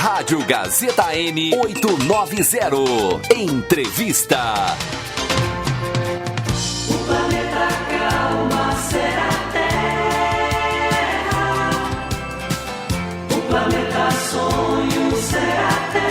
Rádio Gazeta M 890. Entrevista. O planeta calma será Terra. O planeta sonho será Terra.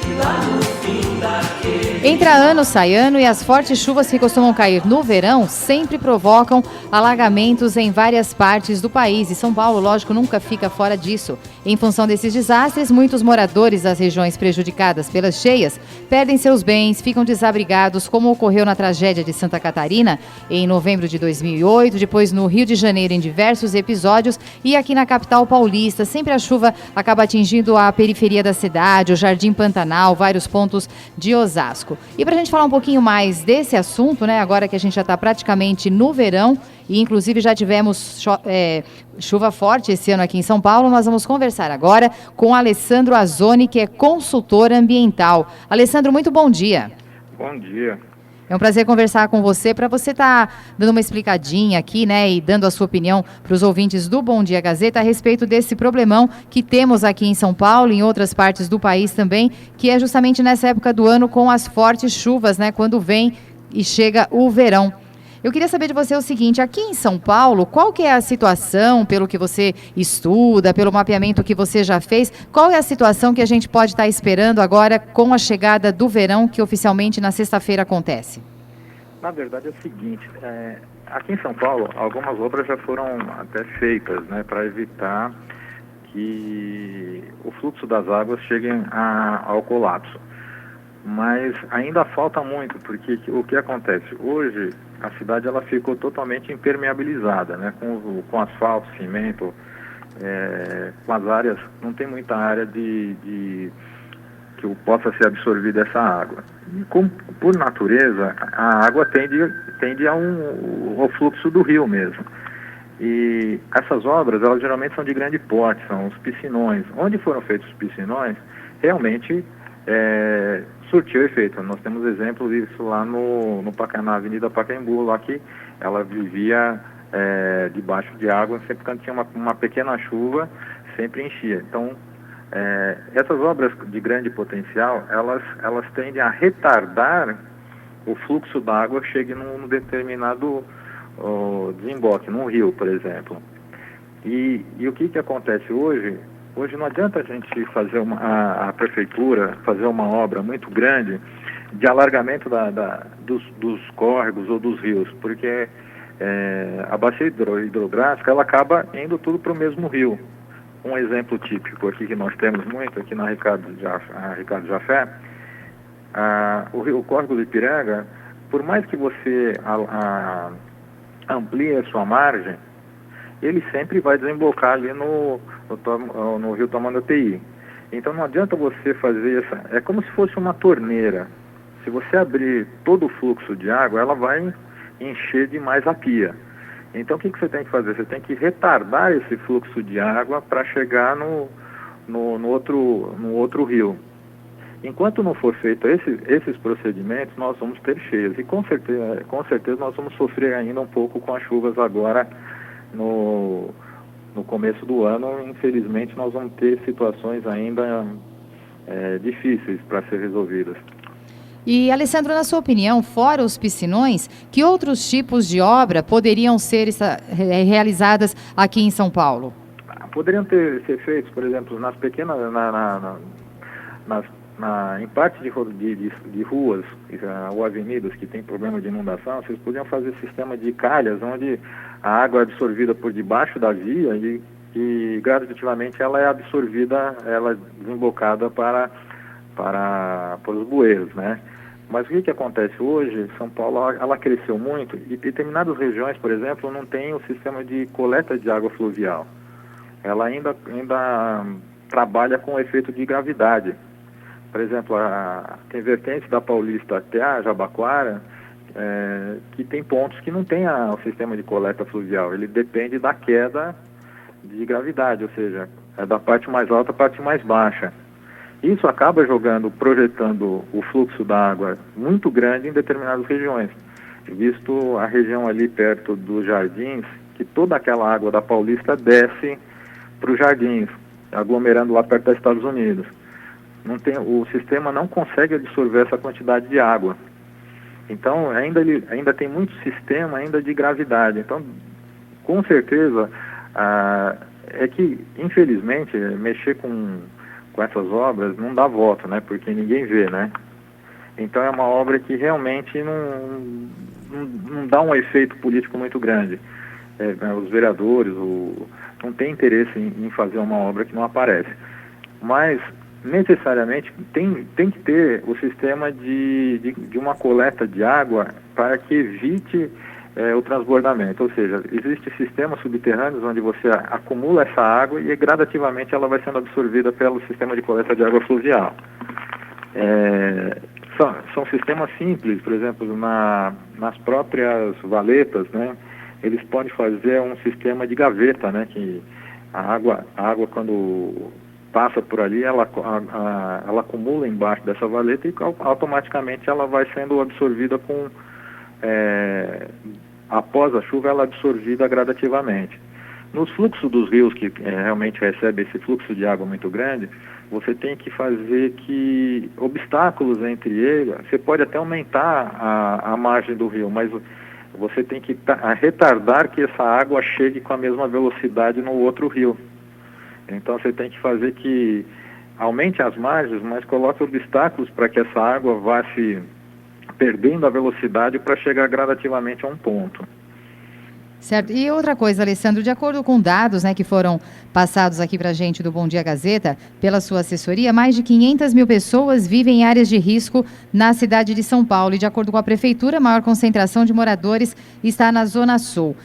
E lá no fim daquele... Entra ano, sai ano e as fortes chuvas que costumam cair no verão sempre provocam alagamentos em várias partes do país. E São Paulo, lógico, nunca fica fora disso. Em função desses desastres, muitos moradores das regiões prejudicadas pelas cheias perdem seus bens, ficam desabrigados, como ocorreu na tragédia de Santa Catarina em novembro de 2008, depois no Rio de Janeiro em diversos episódios e aqui na capital paulista. Sempre a chuva acaba atingindo a periferia da cidade, o Jardim Pantanal, vários pontos de Osasco. E para a gente falar um pouquinho mais desse assunto, né, agora que a gente já está praticamente no verão e inclusive já tivemos chuva forte esse ano aqui em São Paulo, nós vamos conversar agora com Alessandro Azzoni, que é consultor ambiental. Alessandro, muito bom dia. Bom dia. É um prazer conversar com você, para você estar dando uma explicadinha aqui, né, e dando a sua opinião para os ouvintes do Bom Dia Gazeta a respeito desse problemão que temos aqui em São Paulo e em outras partes do país também, que é justamente nessa época do ano com as fortes chuvas, né, quando vem e chega o verão. Eu queria saber de você o seguinte, aqui em São Paulo, qual que é a situação, pelo que você estuda, pelo mapeamento que você já fez, qual é a situação que a gente pode estar esperando agora com a chegada do verão, que oficialmente na sexta-feira acontece? Na verdade é o seguinte, aqui em São Paulo, algumas obras já foram até feitas, né, para evitar que o fluxo das águas chegue ao colapso. Mas ainda falta muito, porque o que acontece? Hoje, a cidade ela ficou totalmente impermeabilizada, né? Com asfalto, cimento, com as áreas, não tem muita área que possa ser absorvida essa água. E por natureza, a água tende ao fluxo do rio mesmo. E essas obras, elas geralmente são de grande porte, são os piscinões. Onde foram feitos os piscinões, realmente surtiu efeito. Nós temos exemplos disso lá na Avenida Pacaembu, lá que ela vivia debaixo de água, sempre quando tinha uma pequena chuva, sempre enchia. Então, essas obras de grande potencial, elas tendem a retardar o fluxo da água que chegue num determinado desemboque, num rio, por exemplo. E o que acontece hoje? Hoje não adianta a gente fazer a prefeitura fazer uma obra muito grande de alargamento dos córregos ou dos rios, porque a bacia hidrográfica ela acaba indo tudo para o mesmo rio. Um exemplo típico aqui que nós temos muito aqui na Ricardo Jafé, o córrego do Ipiranga, por mais que você amplie a sua margem, ele sempre vai desembocar ali no rio Tamanduateí. Então não adianta você fazer é como se fosse uma torneira. Se você abrir todo o fluxo de água, ela vai encher demais a pia. Então o que você tem que fazer? Você tem que retardar esse fluxo de água para chegar no outro rio. Enquanto não for feito esses procedimentos, nós vamos ter cheias. E com certeza nós vamos sofrer ainda um pouco com as chuvas agora no começo do ano. Infelizmente nós vamos ter situações ainda difíceis para ser resolvidas. E, Alessandro, na sua opinião, fora os piscinões, que outros tipos de obra poderiam ser realizadas aqui em São Paulo? Poderiam ser feitos, por exemplo, nas pequenas, em parte de ruas ou avenidas que tem problema de inundação, vocês poderiam fazer sistema de calhas, onde a água é absorvida por debaixo da via e gradativamente ela é absorvida, ela é desembocada para os bueiros, né? Mas o que acontece hoje? São Paulo ela cresceu muito e determinadas regiões, por exemplo, não tem o sistema de coleta de água fluvial. Ela ainda trabalha com o efeito de gravidade. Por exemplo, tem vertentes da Paulista até a Jabaquara, que tem pontos que não tem o sistema de coleta fluvial. Ele depende da queda de gravidade, ou seja, é da parte mais alta à parte mais baixa. Isso acaba projetando o fluxo da água muito grande em determinadas regiões. Visto a região ali perto dos Jardins, que toda aquela água da Paulista desce os jardins, aglomerando lá perto dos Estados Unidos. O sistema não consegue absorver essa quantidade de água. Então, ainda tem muito sistema ainda de gravidade. Então, com certeza, é que, infelizmente, mexer com essas obras não dá voto, né? Porque ninguém vê, né? Então, é uma obra que realmente não dá um efeito político muito grande. Os vereadores não têm interesse em fazer uma obra que não aparece. Mas, necessariamente, tem que ter o sistema de uma coleta de água para que evite o transbordamento. Ou seja, existem sistemas subterrâneos onde você acumula essa água e gradativamente ela vai sendo absorvida pelo sistema de coleta de água fluvial. São sistemas simples, por exemplo, nas próprias valetas, né? Eles podem fazer um sistema de gaveta, né? Que a água quando passa por ali, ela acumula embaixo dessa valeta e automaticamente ela vai sendo absorvida após a chuva, ela é absorvida gradativamente. Nos fluxos dos rios, que realmente recebem esse fluxo de água muito grande, você tem que fazer obstáculos entre eles. Você pode até aumentar a margem do rio, mas você tem que retardar que essa água chegue com a mesma velocidade no outro rio. Então você tem que fazer que aumente as margens, mas coloque obstáculos para que essa água vá se perdendo a velocidade para chegar gradativamente a um ponto. Certo. E outra coisa, Alessandro, de acordo com dados, né, que foram passados aqui para a gente do Bom Dia Gazeta, pela sua assessoria, mais de 500 mil pessoas vivem em áreas de risco na cidade de São Paulo. E de acordo com a Prefeitura, a maior concentração de moradores está na Zona Sul.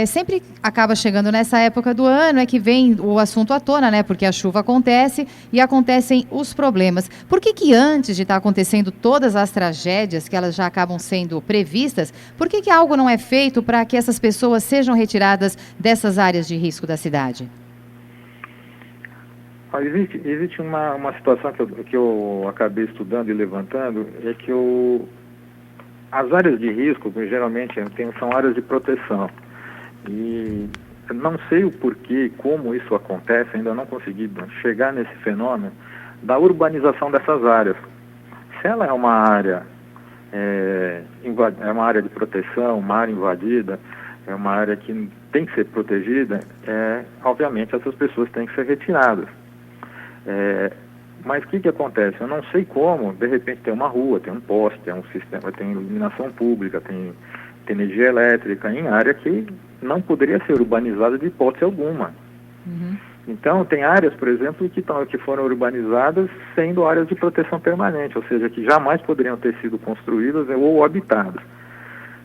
Sempre acaba chegando nessa época do ano, que vem o assunto à tona, né, porque a chuva acontece e acontecem os problemas. Por que antes de estar acontecendo todas as tragédias, que elas já acabam sendo previstas, por que algo não é feito para que essas pessoas sejam retiradas dessas áreas de risco da cidade? Existe uma situação que eu acabei estudando e levantando, é que as áreas de risco, geralmente, são áreas de proteção. E não sei o porquê, como isso acontece, ainda não consegui chegar nesse fenômeno da urbanização dessas áreas. Se ela é uma área, uma área de proteção, uma área invadida, é uma área que tem que ser protegida, obviamente essas pessoas têm que ser retiradas. Mas o que acontece? Eu não sei como, de repente tem uma rua, tem um poste, tem um sistema, tem iluminação pública, tem energia elétrica em área que não poderia ser urbanizada de hipótese alguma. Uhum. Então, tem áreas, por exemplo, que foram urbanizadas sendo áreas de proteção permanente, ou seja, que jamais poderiam ter sido construídas ou habitadas.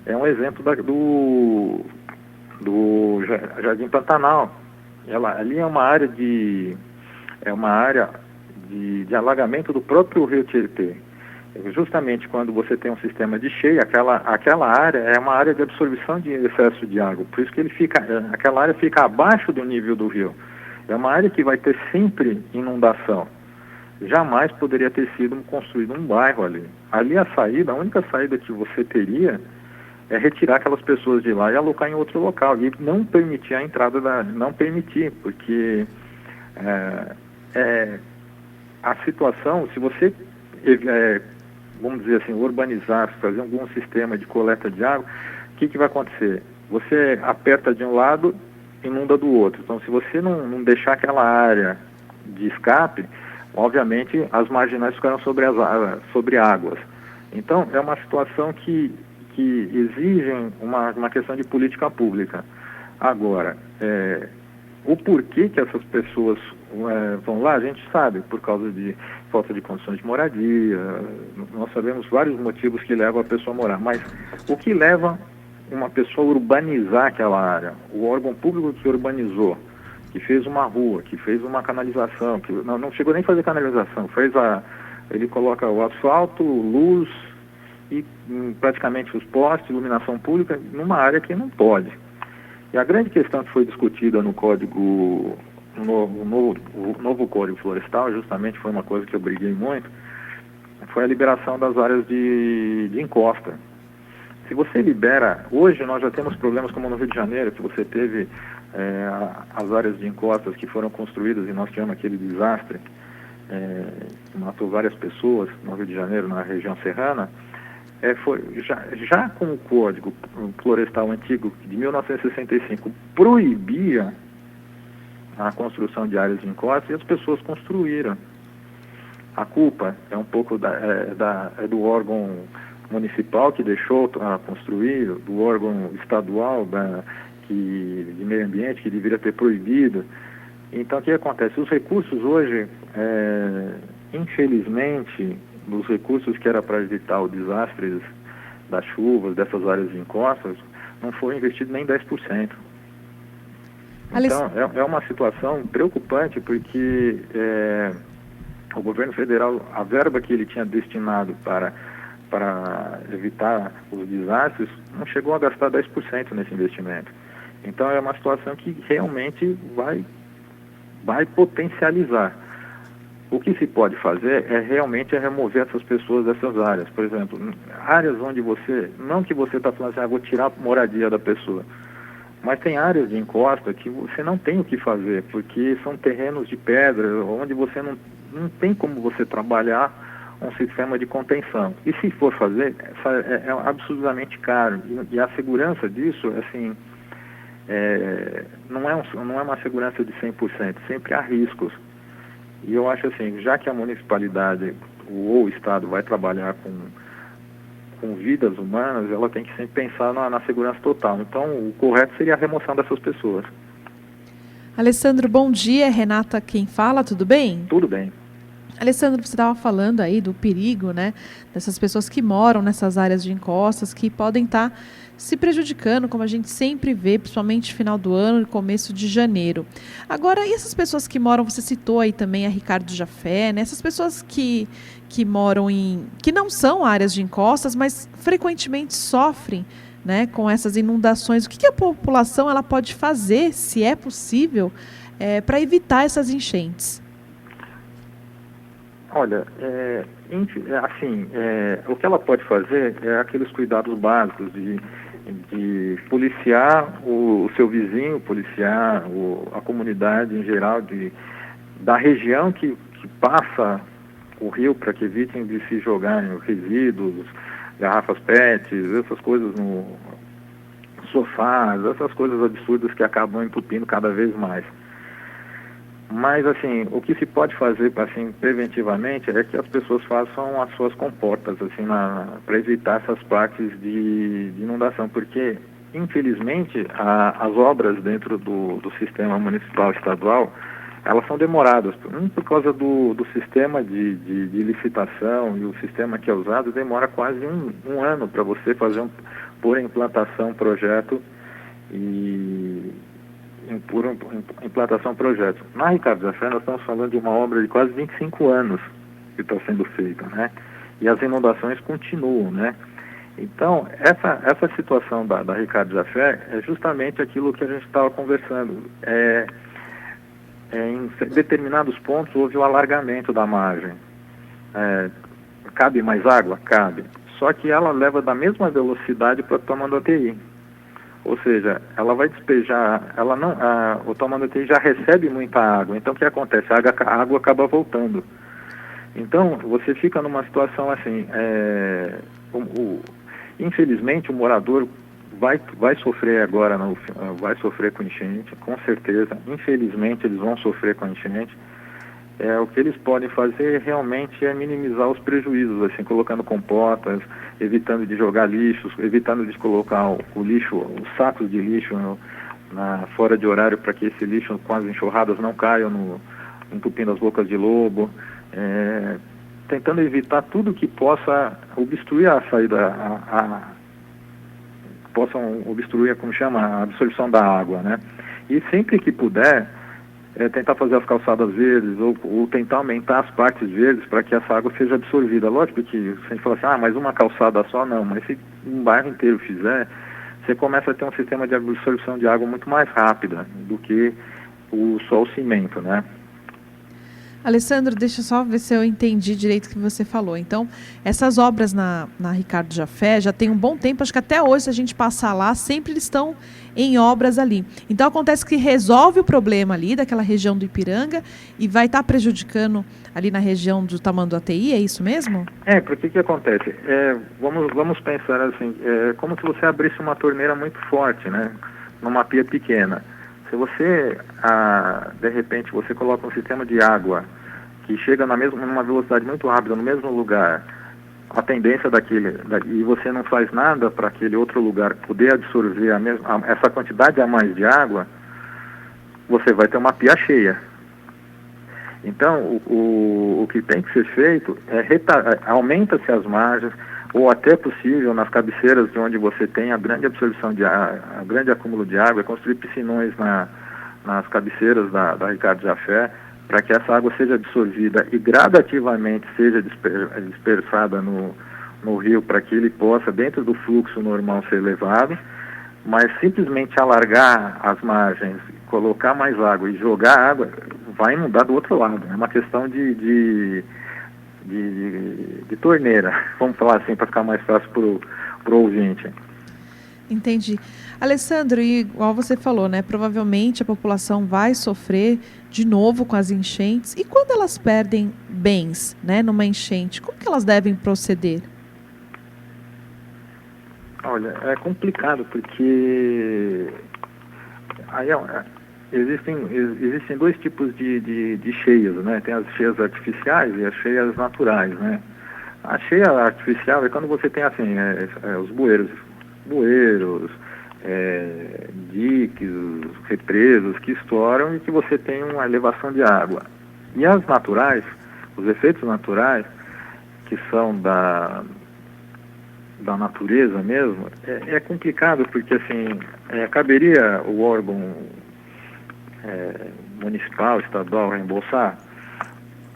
É um exemplo do Jardim Pantanal. Ali é uma área de alagamento do próprio rio Tietê. Justamente quando você tem um sistema de cheia, aquela área é uma área de absorção de excesso de água. Por isso que aquela área fica abaixo do nível do rio. É uma área que vai ter sempre inundação. Jamais poderia ter sido construído um bairro ali. Ali a única saída que você teria é retirar aquelas pessoas de lá e alocar em outro local. E não permitir a entrada não permitir, porque a situação, se você, vamos dizer assim, urbanizar, fazer algum sistema de coleta de água, o que vai acontecer? Você aperta de um lado, inunda do outro. Então, se você não deixar aquela área de escape, obviamente as marginais ficarão sobre águas. Então, é uma situação que exigem uma questão de política pública. Agora, o porquê que essas pessoas vão lá, a gente sabe, por causa de falta de condições de moradia, nós sabemos vários motivos que levam a pessoa a morar, mas o que leva uma pessoa a urbanizar aquela área? O órgão público que urbanizou, que fez uma rua, que fez uma canalização, que não chegou nem a fazer canalização, ele coloca o asfalto, luz e praticamente os postes, iluminação pública, numa área que não pode. E a grande questão que foi discutida no Código, o novo Código Florestal, justamente foi uma coisa que eu briguei muito, foi a liberação das áreas de encosta. Se você libera, hoje nós já temos problemas como no Rio de Janeiro, que você teve as áreas de encostas que foram construídas, e nós tivemos aquele desastre que matou várias pessoas no Rio de Janeiro, na região serrana, foi já com o Código Florestal Antigo de 1965 proibia a construção de áreas de encostas, e as pessoas construíram. A culpa é um pouco do órgão municipal que deixou construir, do órgão estadual de meio ambiente que deveria ter proibido. Então, o que acontece? Os recursos hoje, infelizmente, os recursos que era para evitar o desastre das chuvas, dessas áreas de encostas, não foi investido nem 10%. Então, é uma situação preocupante, porque o governo federal, a verba que ele tinha destinado para evitar os desastres, não chegou a gastar 10% nesse investimento. Então, é uma situação que realmente vai potencializar. O que se pode fazer realmente remover essas pessoas dessas áreas. Por exemplo, áreas onde não que você está falando assim, vou tirar a moradia da pessoa, mas tem áreas de encosta que você não tem o que fazer, porque são terrenos de pedra, onde você não tem como você trabalhar um sistema de contenção. E se for fazer, é absurdamente caro. E a segurança disso, assim, não é uma segurança de 100%, sempre há riscos. E eu acho assim, já que a municipalidade ou o Estado vai trabalhar com vidas humanas, ela tem que sempre pensar na segurança total. Então, o correto seria a remoção dessas pessoas. Alessandro, bom dia. Renata quem fala, tudo bem? Tudo bem. Alessandro, você estava falando aí do perigo, né, dessas pessoas que moram nessas áreas de encostas, que podem estar se prejudicando, como a gente sempre vê, principalmente no final do ano e começo de janeiro. Agora, e essas pessoas que moram, você citou aí também a Ricardo Jafé, né, essas pessoas que moram que não são áreas de encostas, mas frequentemente sofrem, né, com essas inundações. O que a população ela pode fazer, se é possível, para evitar essas enchentes? Olha, o que ela pode fazer é aqueles cuidados básicos de policiar o seu vizinho, policiar a comunidade em geral da região que passa o rio, para que evitem de se jogarem resíduos, garrafas PET, essas coisas no sofás, essas coisas absurdas que acabam entupindo cada vez mais. Mas, assim, o que se pode fazer, assim, preventivamente é que as pessoas façam as suas comportas, assim, para evitar essas partes de inundação, porque, infelizmente, as obras dentro do sistema municipal estadual, elas são demoradas, por causa do sistema de licitação, e o sistema que é usado demora quase um ano para você pôr em implantação projeto implantação projeto. Na Ricardo Jafé, nós estamos falando de uma obra de quase 25 anos que está sendo feita, né? E as inundações continuam, né? Então, essa situação da Ricardo Jafé é justamente aquilo que a gente estava conversando. Em determinados pontos houve o alargamento da margem. Cabe mais água? Cabe. Só que ela leva da mesma velocidade para a Tamanduateí. Ou seja, ela vai despejar, o Tamanduateí já recebe muita água, então o que acontece? A água acaba voltando. Então, você fica numa situação assim, infelizmente o morador vai sofrer agora, vai sofrer com enchente, com certeza, infelizmente eles vão sofrer com enchente. O que eles podem fazer realmente é minimizar os prejuízos, assim, colocando comportas, evitando de jogar lixos, evitando de colocar o lixo, os sacos de lixo fora de horário, para que esse lixo com as enxurradas não caiam entupindo as bocas de lobo, tentando evitar tudo que possa obstruir a saída, possam obstruir, como chama, a absorção da água, né? E sempre que puder, tentar fazer as calçadas verdes ou tentar aumentar as partes verdes para que essa água seja absorvida. Lógico que se a gente falar assim, mas uma calçada só, não, mas se um bairro inteiro fizer, você começa a ter um sistema de absorção de água muito mais rápida do que só o cimento, né? Alessandro, deixa eu só ver se eu entendi direito o que você falou. Então, essas obras na Ricardo Jafé já tem um bom tempo, acho que até hoje, se a gente passar lá, sempre eles estão em obras ali. Então, acontece que resolve o problema ali daquela região do Ipiranga e vai estar prejudicando ali na região do Tamanduateí, é isso mesmo? Porque que acontece? Vamos pensar assim, como se você abrisse uma torneira muito forte, né, numa pia pequena. Se você, de repente, você coloca um sistema de água que chega numa velocidade muito rápida no mesmo lugar, a tendência e você não faz nada para aquele outro lugar poder absorver essa quantidade a mais de água, você vai ter uma pia cheia. Então, o que tem que ser feito aumenta-se as margens, ou até possível, nas cabeceiras de onde você tem a grande absorção de água, a grande acúmulo de água, construir piscinões nas cabeceiras da Ricardo Jafé, para que essa água seja absorvida e gradativamente seja dispersada no rio, para que ele possa, dentro do fluxo normal, ser levado, mas simplesmente alargar as margens, colocar mais água e jogar água, vai inundar do outro lado. É uma questão de torneira, vamos falar assim, para ficar mais fácil para o ouvinte. Entendi. Alessandro, igual você falou, né? Provavelmente a população vai sofrer de novo com as enchentes. E quando elas perdem bens, né, numa enchente, como que elas devem proceder? Olha, é complicado porque existem dois tipos de cheias, né? Tem as cheias artificiais e as cheias naturais, né? A cheia artificial é quando você tem assim, os bueiros, diques, represas que estouram e que você tem uma elevação de água. E as naturais, os efeitos naturais, que são da natureza mesmo, é complicado porque assim, caberia o órgão municipal, estadual reembolsar?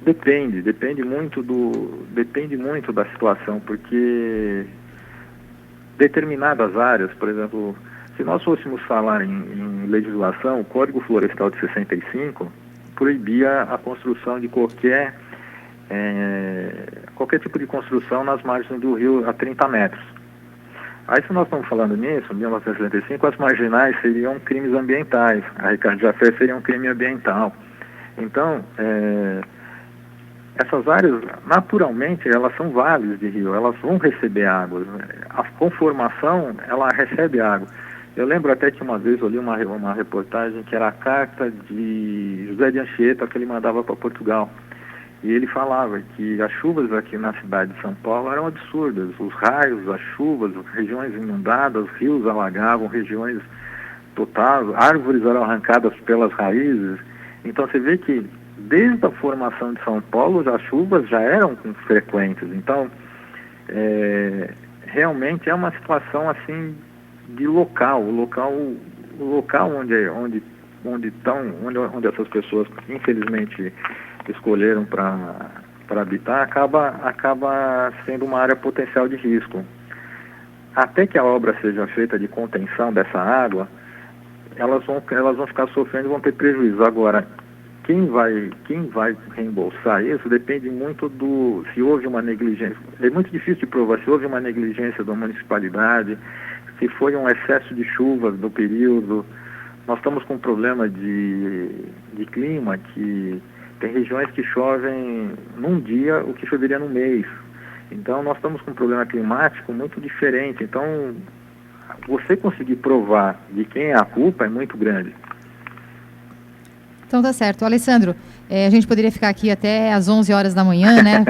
Depende muito da situação, porque determinadas áreas, por exemplo, se nós fôssemos falar em legislação, o Código Florestal de 65 proibia a construção de qualquer tipo de construção nas margens do rio a 30 metros. Aí, se nós estamos falando nisso, em 1965, as marginais seriam crimes ambientais, a Ricardo Jafé seria um crime ambiental. Então, essas áreas, naturalmente, elas são vales de rio, elas vão receber água. A conformação, ela recebe água. Eu lembro até que uma vez eu li uma reportagem que era a carta de José de Anchieta que ele mandava para Portugal. E ele falava que as chuvas aqui na cidade de São Paulo eram absurdas. Os raios, as chuvas, regiões inundadas, rios alagavam, regiões totais, árvores eram arrancadas pelas raízes. Então você vê que desde a formação de São Paulo as chuvas já eram frequentes. Então, realmente é uma situação assim de local. O local onde essas pessoas, infelizmente, escolheram para habitar, acaba sendo uma área potencial de risco. Até que a obra seja feita de contenção dessa água, elas vão ficar sofrendo e vão ter prejuízo. Agora, quem vai reembolsar isso depende muito se houve uma negligência. É muito difícil de provar se houve uma negligência da municipalidade, se foi um excesso de chuvas no período. Nós estamos com um problema de clima que tem regiões que chovem num dia o que choveria num mês. Então, nós estamos com um problema climático muito diferente. Então, você conseguir provar de quem é a culpa é muito grande. Então tá certo. Alessandro, a gente poderia ficar aqui até às 11 horas da manhã, né,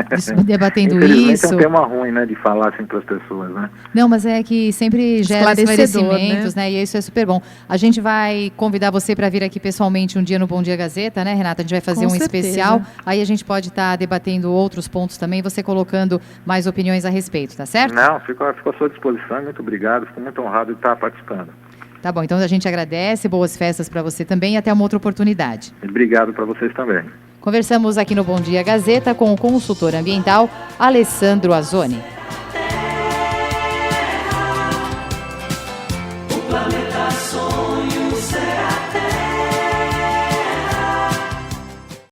debatendo isso. É um tema ruim, né, de falar assim para as pessoas, né? Não, mas é que sempre gera esclarecimentos, né, e isso é super bom. A gente vai convidar você para vir aqui pessoalmente um dia no Bom Dia Gazeta, né, Renata? A gente vai fazer especial, aí a gente pode estar debatendo outros pontos também, você colocando mais opiniões a respeito, tá certo? Não, fico à sua disposição, muito obrigado, fico muito honrado de estar participando. Tá bom, então a gente agradece, boas festas para você também e até uma outra oportunidade. Obrigado para vocês também. Conversamos aqui no Bom Dia Gazeta com o consultor ambiental Alessandro Azzoni.